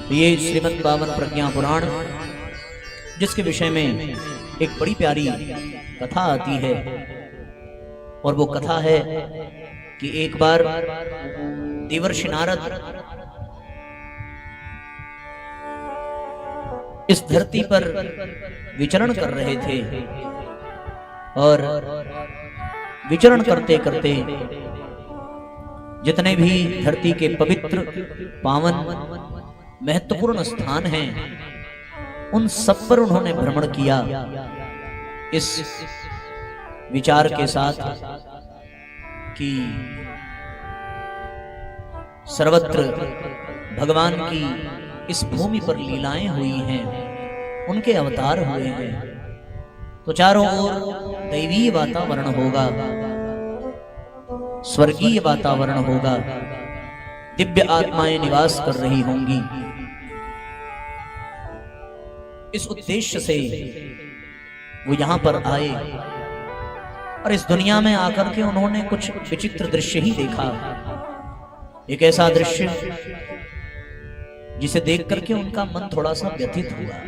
ये श्रीमद् बावन प्रज्ञा पुराण, जिसके विषय में एक बड़ी प्यारी कथा आती है, और वो कथा है कि एक बार देवर्षि नारद इस धरती पर विचरण कर रहे थे, और विचरण करते करते जितने भी धरती के पवित्र पावन महत्वपूर्ण स्थान हैं, उन सब पर उन्होंने भ्रमण किया, इस विचार के साथ कि सर्वत्र भगवान की इस भूमि पर लीलाएं हुई हैं, उनके अवतार हुए हैं, तो चारों ओर दैवीय वातावरण होगा, स्वर्गीय वातावरण होगा, दिव्य आत्माएं निवास कर रही होंगी। इस उद्देश्य से वो यहां पर आए, और इस दुनिया में आकर के उन्होंने कुछ विचित्र दृश्य ही देखा। एक ऐसा दृश्य जिसे देख करके उनका मन थोड़ा सा व्यथित हुआ,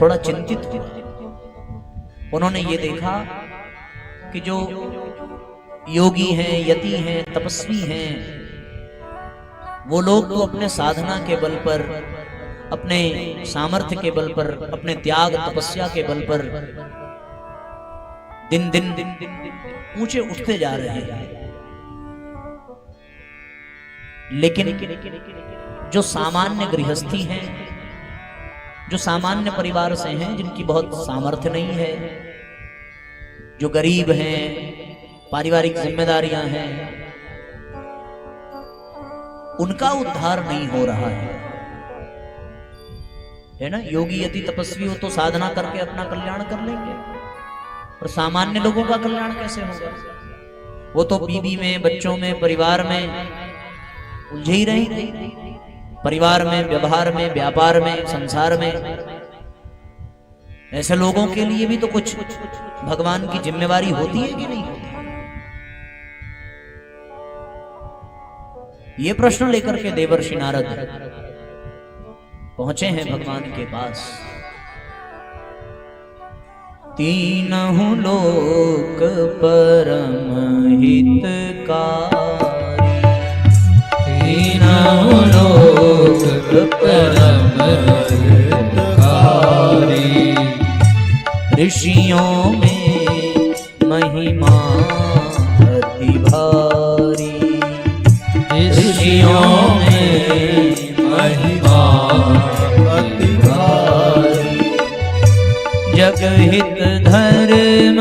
थोड़ा चिंतित हुआ। उन्होंने ये देखा कि जो योगी हैं, यति हैं, तपस्वी हैं, वो लोग तो अपने साधना के बल पर, अपने सामर्थ्य के बल पर, अपने त्याग तपस्या के बल पर दिन दिन ऊंचे उठते जा रहे हैं, लेकिन जो सामान्य गृहस्थी हैं, जो सामान्य परिवार से हैं, जिनकी बहुत सामर्थ्य नहीं है, जो गरीब हैं, पारिवारिक जिम्मेदारियां हैं, उनका उद्धार नहीं हो रहा है ना। योगी यदि तपस्वी हो तो साधना करके अपना कल्याण कर लेंगे, और सामान्य लोगों का कल्याण कैसे होगा? वो तो बीवी में, बच्चों में, परिवार में उलझे ही रहेंगे, परिवार में, व्यवहार में, व्यापार में, संसार में। ऐसे लोगों के लिए भी तो कुछ भगवान की जिम्मेवारी होती है कि नहीं होती? ये प्रश्न लेकर के देवर्षि नारद पहुंचे हैं भगवान के पास। तीनहु लोक परम हितकारी, तीनहु लोक परम हितकारी, ऋषियों में महिमा अति भारी, ऋषियों में महिमा अति भारी, जगहित धर्म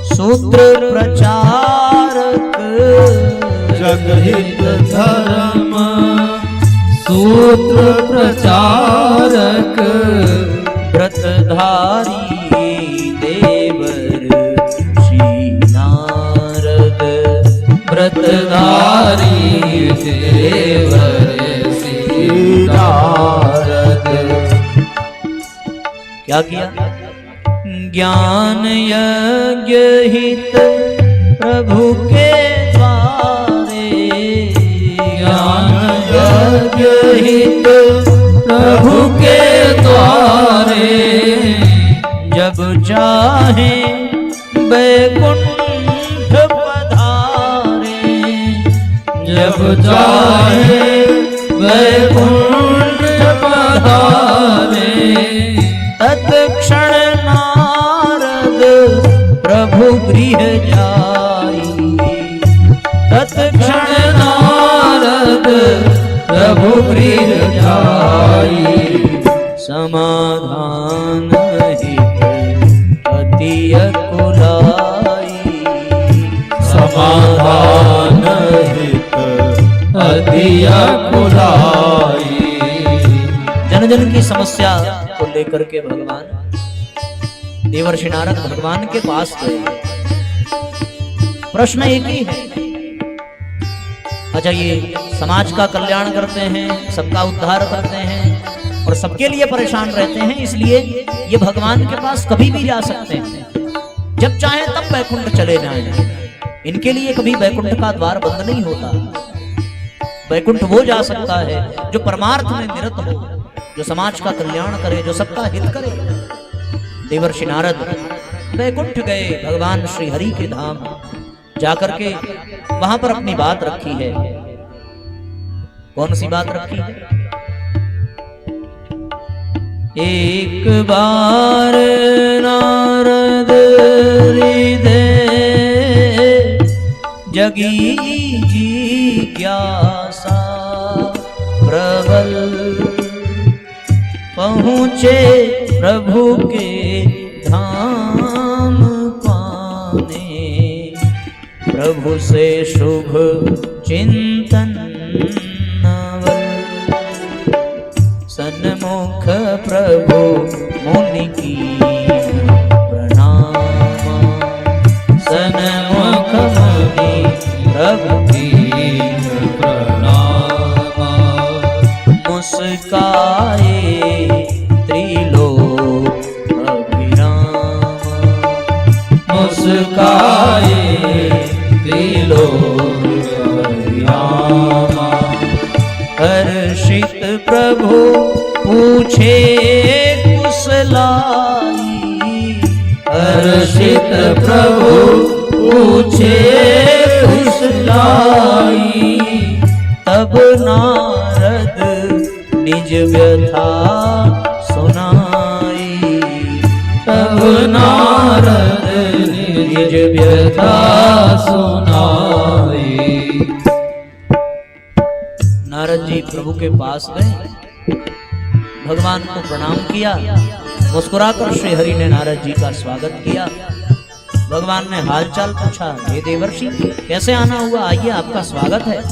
सूत्र प्रचारक, जगहित धर्म सूत्र प्रचारक, व्रतधारी देवर्षि नारद, व्रतधारी देवर्षि नारद। क्या किया? ज्ञान यज्ञ हित प्रभु के द्वारे, ज्ञान यज्ञ हित प्रभु के द्वारे, जब चाहे वैकुंठ पधारे, जब चाहे वैकुंठ पधारे, तत्क्षण नारद प्रभु गृह जाई, तत्क्षण नारद प्रभु गृह जाई, समाधान हित अति अकुलाई, समाधान हित अति अकुलाई। जन जन की समस्या को लेकर के भगवान देवर्षि नारद भगवान के पास गए। प्रश्न एक ही है, अच्छा ये समाज का कल्याण करते हैं, सबका उद्धार करते हैं और सबके लिए परेशान रहते हैं, इसलिए ये भगवान के पास कभी भी जा सकते हैं, जब चाहे तब वैकुंठ चले जाएं। इनके लिए कभी वैकुंठ का द्वार बंद नहीं होता। वैकुंठ वो जा सकता है जो परमार्थ में निरत हो, जो समाज का कल्याण करे, जो सबका हित करे। देवर्षि नारद वैकुंठ गए, भगवान श्री हरि के धाम जाकर के वहां पर अपनी बात रखी है। कौन सी बात रखी है? एक बार नारद हृदय जगी जिज्ञासा प्रबल, पहुँचे प्रभु के धाम पाने, प्रभु से शुभ चिंतन नवल, सन्मुख प्रभु मुनि की प्रणाम, सन्मुख मुनि प्रभु की प्रणाम, मुस्काए त्रिलोक अभिराम, मुस्काए त्रिलोक अभिराम, हर्षित प्रभु पूछे कुशलाई, हर्षित प्रभु पूछे कुशलाई, तब नारद निज व्यथा सुनाई, तब नारद निज व्यथा सुनाई। नारद जी प्रभु के पास गए, भगवान को प्रणाम किया, मुस्कुराकर श्री हरि ने नारद जी का स्वागत किया। भगवान ने हालचाल पूछा, हे देवर्षि कैसे आना हुआ, आइए आपका स्वागत है।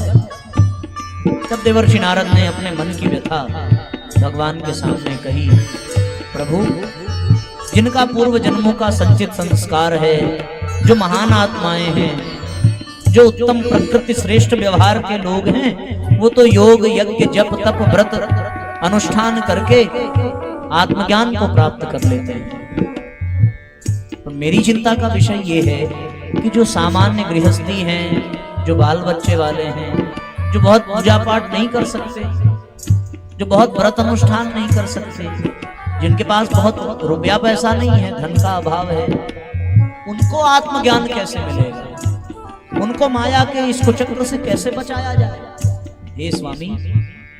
तब देवर्षि नारद ने अपने मन की व्यथा भगवान के सामने कही। प्रभु, जिनका पूर्व जन्मों का संचित संस्कार है, जो महान आत्माएं हैं, जो उत्तम प्रकृति श्रेष्ठ व्यवहार के लोग हैं, वो तो योग यज्ञ जप तप व्रत अनुष्ठान करके आत्मज्ञान को प्राप्त कर लेते हैं। तो मेरी चिंता का विषय ये है कि जो सामान्य गृहस्थी हैं, जो बाल बच्चे वाले हैं, जो बहुत पूजा पाठ नहीं कर सकते, जो बहुत व्रत अनुष्ठान नहीं कर सकते, जिनके पास बहुत रुपया पैसा नहीं है, धन का अभाव है, उनको आत्मज्ञान कैसे मिलेगा? उनको माया के इस कुचक्र से कैसे बचाया जाए? हे स्वामी,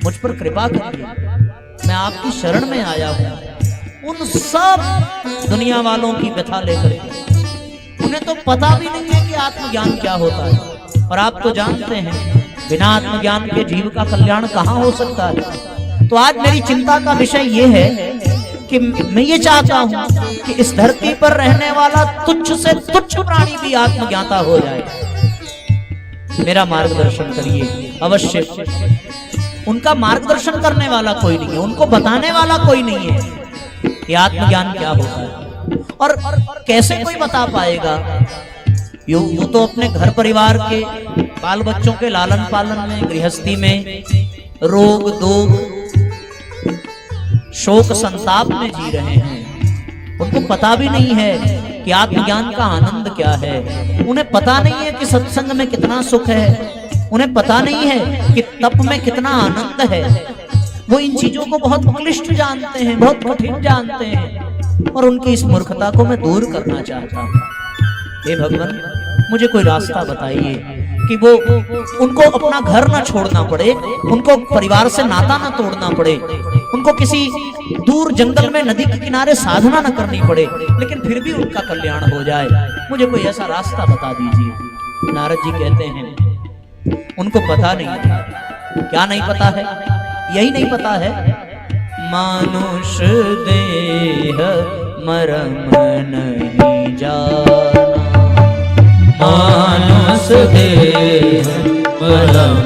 मुझ पर कृपा करिए, मैं आपकी शरण में आया हूं। उन सब दुनिया वालों की व्यथा लेकर, उन्हें तो पता भी नहीं है कि आत्मज्ञान क्या होता है, और आप तो जानते हैं बिना आत्मज्ञान के जीव का कल्याण कहां हो सकता है। तो आज मेरी चिंता का विषय ये है कि मैं ये चाहता हूं कि इस धरती पर रहने वाला तुच्छ से तुच्छ प्राणी भी आत्मज्ञाता हो जाए। मेरा मार्गदर्शन करिए अवश्य। उनका मार्गदर्शन करने वाला कोई नहीं है, उनको बताने वाला कोई नहीं है कि आत्मज्ञान क्या होता है, और कैसे कोई बता पाएगा? वो तो अपने घर परिवार के बाल बच्चों के लालन पालन में, गृहस्थी में, रोग दोग शोक संताप में जी रहे हैं। उनको पता भी नहीं है कि आत्मज्ञान का आनंद क्या है। उन्हें पता नहीं है कि सत्संग में कितना सुख है। उन्हें पता नहीं है कि तप में कितना आनंद है। वो इन चीजों को बहुत क्लिष्ट जानते हैं, बहुत कठिन जानते हैं, और उनकी इस मूर्खता को मैं दूर करना चाहता हूँ। हे भगवान, मुझे कोई रास्ता बताइए कि वो उनको अपना घर ना छोड़ना पड़े, उनको परिवार से नाता ना तोड़ना पड़े, उनको किसी दूर जंगल में नदी के किनारे साधना न करनी पड़े, लेकिन फिर भी उनका कल्याण हो जाए। मुझे कोई ऐसा रास्ता बता दीजिए। नारद जी कहते हैं, उनको पता नहीं है। क्या नहीं पता है? यही नहीं पता है, मानुष देह मरम नहीं जाना, मानुष देह मरम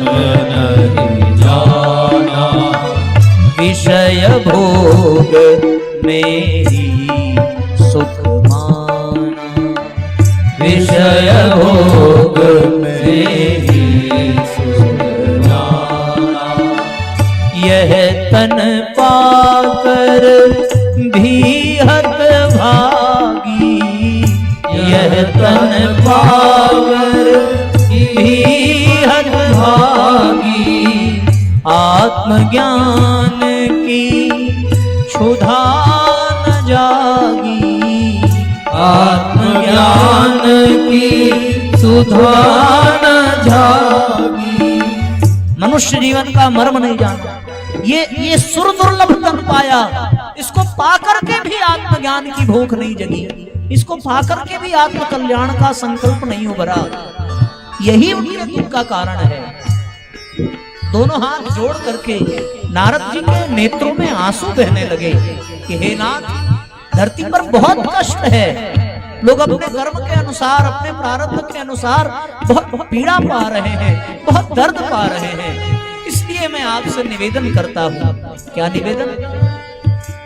नहीं जाना, विषय भोग मेरी सुख माना, विषय भोग मेरी सुख माना, यह तन पाकर भी हत भागी, यह तन पाकर भी हतभागी, आत्मज्ञान की क्षुधा न जागी, आत्मज्ञान की सुधा न जागी। मनुष्य जीवन का मर्म नहीं जाना, ये सुर दुर्लभ तन पाया, इसको पाकर के भी आत्मज्ञान की भूख नहीं जगी, इसको पाकर के भी आत्म कल्याण का संकल्प नहीं उभरा। यही उनके दुख का कारण है। दोनों हाथ जोड़ करके नारद जी के नेत्रों में आंसू बहने लगे कि हे नाथ, धरती पर बहुत कष्ट है, लोग अपने कर्म के अनुसार, अपने प्रारब्ध के अनुसार बहुत पीड़ा पा रहे हैं, बहुत दर्द पा रहे हैं। इसलिए मैं आपसे निवेदन करता हूं। क्या निवेदन?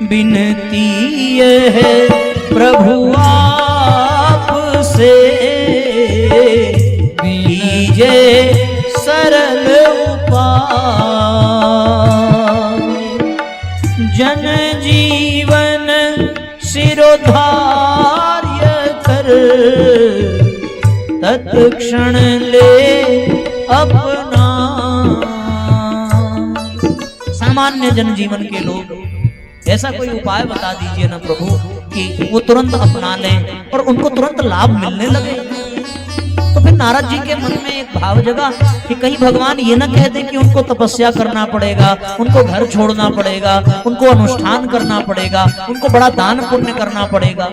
विनती है प्रभु आपसे, दीजे सरल उपाय, जन जीवन सिरोधार्य कर, तत्क्षण ले अपना। सामान्य जनजीवन के लोग ऐसा कोई उपाय बता दीजिए ना प्रभु कि वो तुरंत अपना लें और उनको तुरंत लाभ मिलने लगे। तो फिर नारद जी के मन में एक भाव जगा कि कहीं भगवान ये ना कह दे कि उनको तपस्या करना पड़ेगा, उनको घर छोड़ना पड़ेगा, उनको अनुष्ठान करना पड़ेगा, उनको बड़ा दान पुण्य करना पड़ेगा।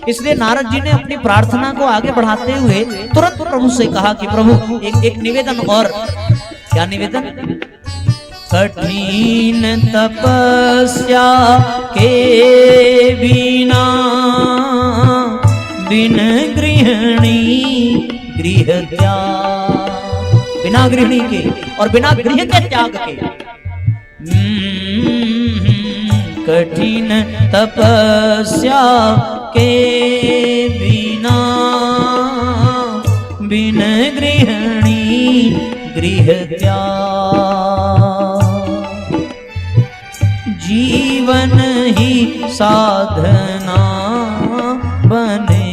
इसलिए नारद जी ने अपनी प्रार्थना को आगे बढ़ाते हुए तुरंत प्रभु से कहा कि प्रभु एक निवेदन और। क्या निवेदन? कठिन तपस्या के बिना, बिन गृहिणी गृह त्याग, बिना गृहिणी के और बिना गृह के त्याग के। कठिन तपस्या के बिना, बिन गृहिणी गृह त्याग, जीवन ही साधना बने,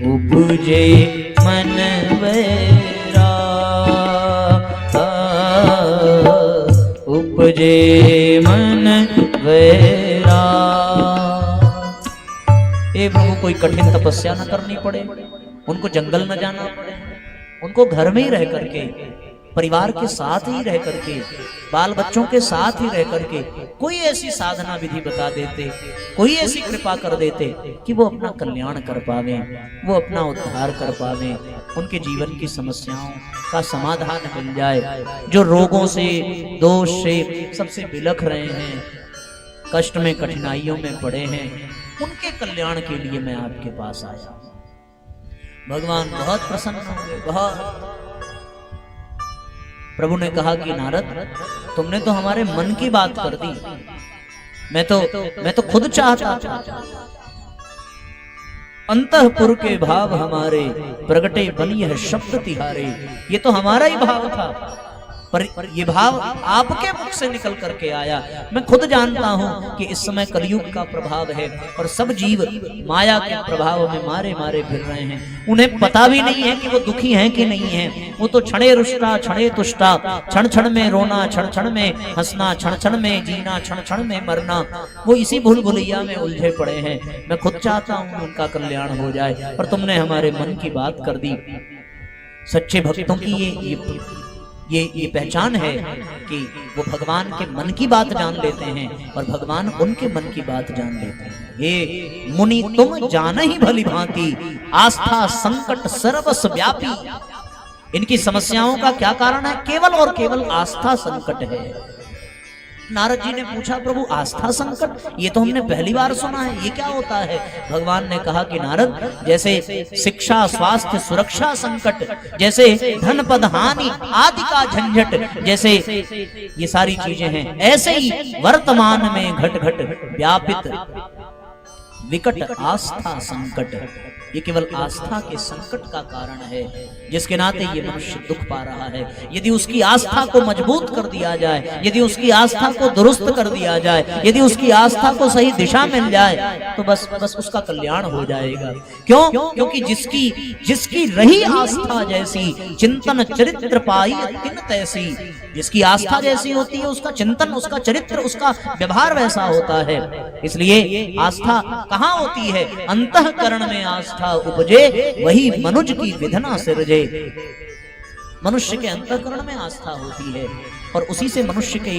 उपजे मन वैरा, उपजे मन वैरा। ए प्रभु, कोई कठिन तपस्या न करनी पड़े, उनको जंगल न जाना पड़े, उनको घर में ही रह करके, परिवार के साथ ही रह करके, बाल बच्चों के साथ ही रह करके कोई ऐसी साधना विधि बता देते, कोई ऐसी कृपा कर देते कि वो अपना कल्याण कर पावे, वो अपना उद्धार कर पावे, उनके जीवन की समस्याओं का समाधान मिल जाए। जो रोगों से, दोष से, सबसे बिलख रहे हैं, कष्ट में, कठिनाइयों में पड़े हैं, उनके कल्याण के लिए मैं आपके पास आया। भगवान बहुत प्रसन्न होंगे, बहुत। प्रभु ने कहा कि नारद, तुमने तो हमारे मन की बात कर दी, मैं तो खुद चाहता था, अंतःपुर के भाव हमारे प्रगटे बनी है शब्द तिहारे। ये तो हमारा ही भाव था, पर ये भाव आपके मुख से निकल करके आया। मैं खुद जानता हूं कि इस समय कलयुग का प्रभाव है और सब जीव माया के प्रभाव में मारे मारे फिर रहे हैं। उन्हें पता भी नहीं है कि वो दुखी हैं कि नहीं हैं। वो तो क्षणे रुष्टा क्षणे तुष्टा, क्षण क्षण में रोना, क्षण क्षण में हंसना, क्षण क्षण में जीना, क्षण क्षण में मरना, वो इसी भूल भुलैया में उलझे पड़े हैं। मैं खुद चाहता हूं उनका कल्याण हो जाए, पर तुमने हमारे मन की बात कर दी। सच्चे भक्तों की ये पहचान है कि वो भगवान के मन की बात जान लेते हैं और भगवान उनके मन की बात जान लेते हैं। हे मुनि तुम जान ही भली भांति, आस्था संकट सर्वस व्यापी। इनकी समस्याओं का क्या कारण है? केवल और केवल आस्था संकट है। नारद जी ने पूछा, प्रभु आस्था संकट, ये तो हमने पहली बार सुना है, ये क्या होता है? भगवान ने कहा कि नारद, जैसे शिक्षा, स्वास्थ्य, सुरक्षा संकट, जैसे धन पद हानि आदि का झंझट, जैसे ये सारी चीजें हैं, ऐसे ही वर्तमान में घट घट व्यापित विकट आस्था संकट। ये केवल आस्था के संकट का कारण है, जिसके नाते ये मनुष्य दुख पा रहा है। यदि उसकी आस्था को मजबूत कर दिया जाए, यदि उसकी आस्था को दुरुस्त कर दिया जाए, यदि उसकी आस्था को सही दिशा मिल जाए, तो बस उसका कल्याण हो जाएगा। क्यों? क्योंकि जिसकी रही आस्था जैसी, चिंतन चरित्र पाई तिन तैसी। जिसकी आस्था जैसी होती है, उसका चिंतन, उसका चरित्र, उसका व्यवहार वैसा होता है। इसलिए आस्था कहाँ होती है? अंतःकरण में आस्था उपजे, वही मनुज की विधना सिरजे। मनुष्य के अंतःकरण में आस्था होती है और उसी से मनुष्य के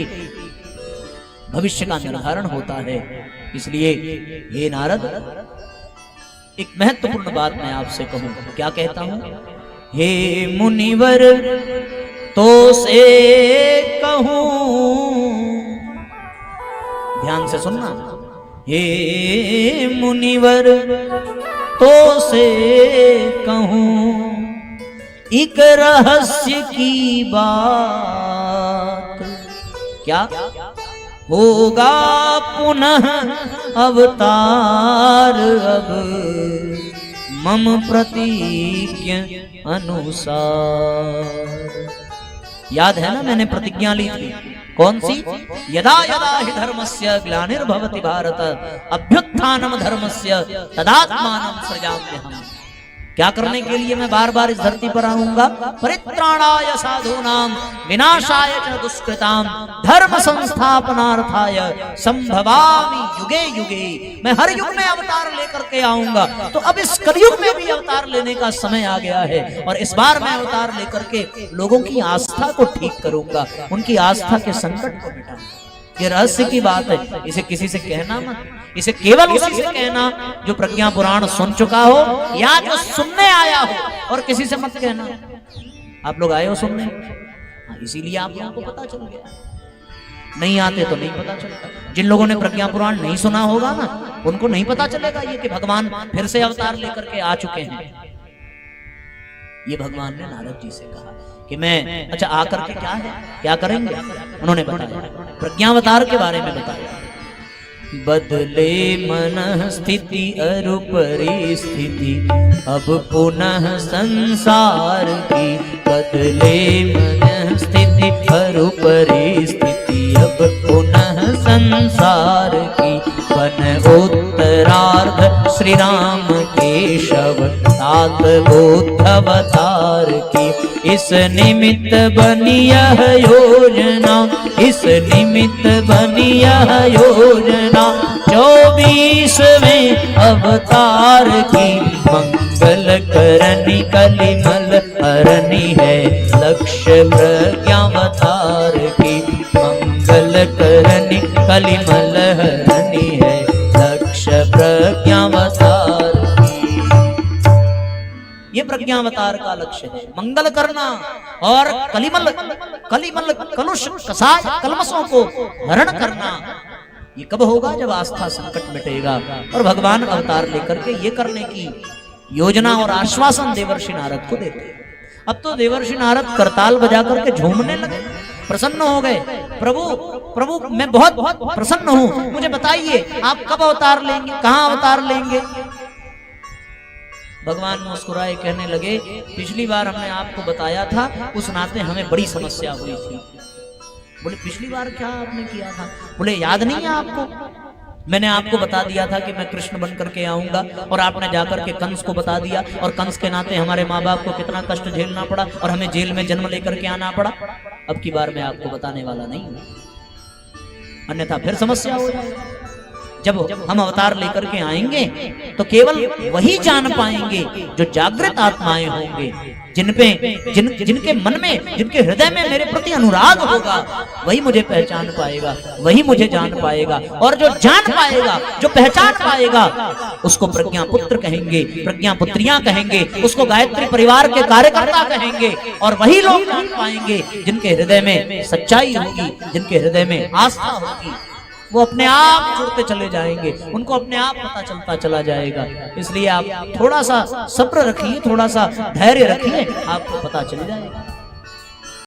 भविष्य का निर्धारण होता है। इसलिए हे नारद, एक महत्वपूर्ण बात मैं आपसे कहूं। क्या कहता हूं? हे मुनिवर तो से कहूं, ध्यान से सुनना। हे मुनिवर तो से कहूं, एक रहस्य की बात। क्या? होगा पुनः अवतार अब मम प्रतिज्ञ अनुसार। याद है ना, मैंने प्रतिज्ञा ली थी। कौन सी? यदा यदा हि धर्मस्य ग्लानिर्भवति भारत अभ्युत्थानम धर्मस्य तदात्मानं सृजाम्यहम्। क्या करने के लिए मैं बार बार इस धरती पर आऊंगा? परित्राणाय साधूनां विनाशाय च दुष्कृतां धर्म संस्थापनार्थाय संभवामि युगे युगे। मैं हर युग में अवतार लेकर के आऊंगा। तो अब इस कलयुग में भी अवतार लेने का समय आ गया है और इस बार मैं अवतार लेकर के लोगों की आस्था को ठीक करूंगा, उनकी आस्था के संकट को मिटाऊंगा। ये रहस्य की बात है, इसे किसी से कहना मत। इसे केवल उसी से कहना जो प्रज्ञा पुराण सुन चुका हो या जो सुनने आया हो, और किसी से मत कहना। आप लोग आए हो सुनने, इसीलिए आप लोगों को पता चल गया। नहीं आते तो नहीं पता चलता। जिन लोगों ने प्रज्ञा पुराण नहीं सुना होगा ना, उनको नहीं पता चलेगा ये कि भगवान फिर से अवतार लेकर के आ चुके हैं। ये भगवान ने नारद जी से कहा कि मैं, अच्छा आकर के क्या है, क्या करेंगे? उन्होंने बताया, प्रज्ञावतार के बारे में बताया। बदले मन स्थिति अरु परिस्थिति अब पुनः संसार की। बदले मन स्थिति अरु परिस्थिति अब पुनः संसार की। बन उत्तरार्ध श्री राम केशव तात बुद्ध अवतार की। इस निमित्त बनी यह योजना, इस निमित्त बनी यह योजना 24वें अवतार की। मंगल करनी कलिमल हरनी है लक्ष्य प्रज्ञावतार की। मंगल करनी कलिमल हरनी है लक्ष्य प्रज्ञावतार की। ये प्रज्ञावतार का लक्ष्य है, मंगल करना और कलिमल कलुष कसाय कलमसों को हरण करना। ये कब होगा? जब आस्था संकट मिटेगा। और भगवान अवतार लेकर के ये करने की योजना और आश्वासन देवर्षि नारद को देते हैं। अब तो देवर्षि नारद करताल बजा करके झूमने लगे, प्रसन्न हो गए। प्रभु मैं बहुत प्रसन्न हूं, मुझे बताइए आप कब अवतार लेंगे, कहां अवतार लेंगे? भगवान मुस्कुराए, कहने लगे पिछली बार हमने आपको बताया था, उस नाते हमें बड़ी समस्या हुई थी। बोले पिछली बार क्या आपने किया था? बोले याद नहीं है आपको? मैंने आपको बता दिया था कि मैं कृष्ण बन करके आऊंगा, और आपने जाकर के कंस को बता दिया, और कंस के नाते हमारे माँ बाप को कितना कष्ट झेलना पड़ा और हमें जेल में जन्म लेकर के आना पड़ा। अब की बार मैं आपको बताने वाला नहीं हूं, अन्यथा फिर समस्या हो जाएगी। जब हम अवतार लेकर के आएंगे तो केवल वही जान पाएंगे जो जागृत आत्माएं होंगे, जिनके मन में, जिनके हृदय में मेरे प्रति अनुराग होगा, वही मुझे पहचान पाएगा, वही मुझे जान पाएगा। और जो जान पाएगा, जो पहचान पाएगा, उसको प्रज्ञा पुत्र कहेंगे, प्रज्ञा पुत्रियां कहेंगे, उसको गायत्री परिवार के कार्यकर्ता कहेंगे। और वही लोग जान पाएंगे जिनके हृदय में सच्चाई होगी, जिनके हृदय में आस्था होगी। वो अपने आप जुड़ते चले जाएंगे, उनको अपने आप पता चलता चला जाएगा। इसलिए आप थोड़ा सा सब्र रखिए, थोड़ा सा धैर्य रखिए, आपको पता चल जाएगा।